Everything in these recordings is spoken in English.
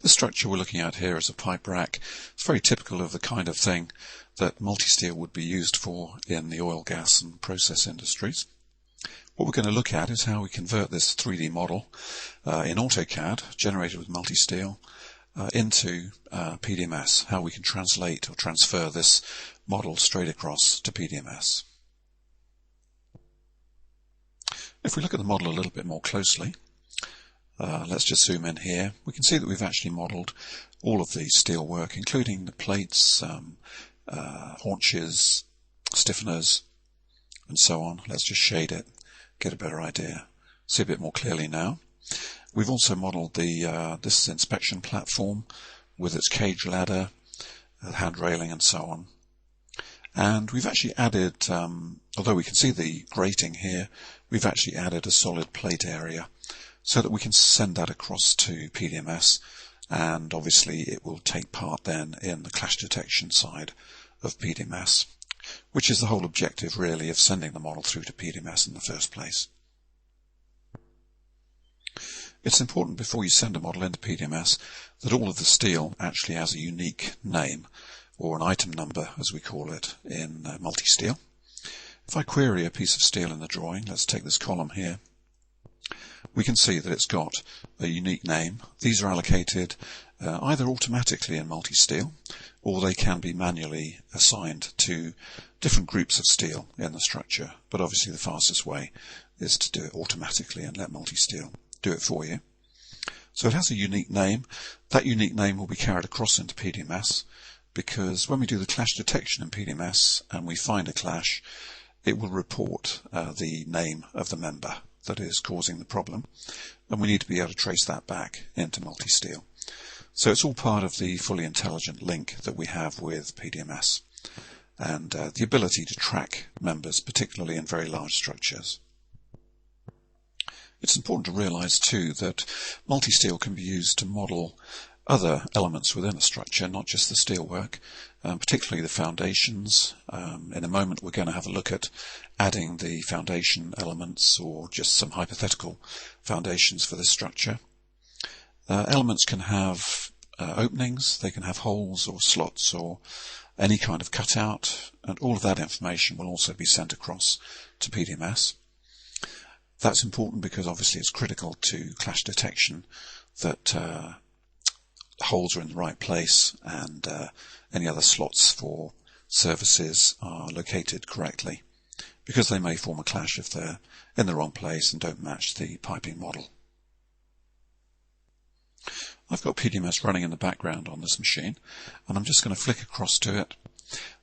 The structure we're looking at here is a pipe rack. It's very typical of the kind of thing that MultiSteel would be used for in the oil, gas and process industries. What we're going to look at is how we convert this 3D model in AutoCAD, generated with MultiSteel, into PDMS, how we can translate or transfer this model straight across to PDMS. If we look at the model a little bit more closely, let's just zoom in here. We can see that we've actually modelled all of the steel work, including the plates, haunches, stiffeners, and so on. Let's just shade it, get a better idea. See a bit more clearly now. We've also modelled this inspection platform with its cage ladder, hand railing, and so on. And we've actually added, although we can see the grating here, we've actually added a solid plate area so that we can send that across to PDMS, and obviously it will take part then in the clash detection side of PDMS, which is the whole objective really of sending the model through to PDMS in the first place. It's important before you send a model into PDMS that all of the steel actually has a unique name, or an item number as we call it in MultiSteel. If I query a piece of steel in the drawing, let's take this column here, we can see that it's got a unique name. These are allocated either automatically in MultiSteel, or they can be manually assigned to different groups of steel in the structure, but obviously the fastest way is to do it automatically and let MultiSteel do it for you. So it has a unique name. That unique name will be carried across into PDMS, because when we do the clash detection in PDMS and we find a clash, it will report the name of the member that is causing the problem, and we need to be able to trace that back into MultiSteel. So it's all part of the fully intelligent link that we have with PDMS, and the ability to track members, particularly in very large structures. It's important to realise too that MultiSteel can be used to model other elements within a structure, not just the steelwork, particularly the foundations. In a moment we're going to have a look at adding the foundation elements, or just some hypothetical foundations for this structure. Elements can have openings, they can have holes or slots or any kind of cutout, and all of that information will also be sent across to PDMS. That's important because obviously it's critical to clash detection that holes are in the right place and any other slots for surfaces are located correctly, because they may form a clash if they're in the wrong place and don't match the piping model. I've got PDMS running in the background on this machine, and I'm just going to flick across to it.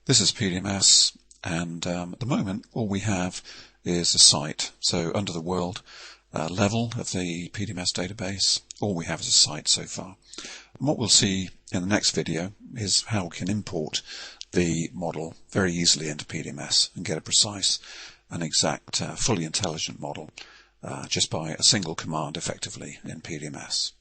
This is PDMS, and at the moment all we have is a site. So under the world level of the PDMS database, all we have is a site so far. And what we'll see in the next video is how we can import the model very easily into PDMS and get a precise and exact fully intelligent model just by a single command effectively in PDMS.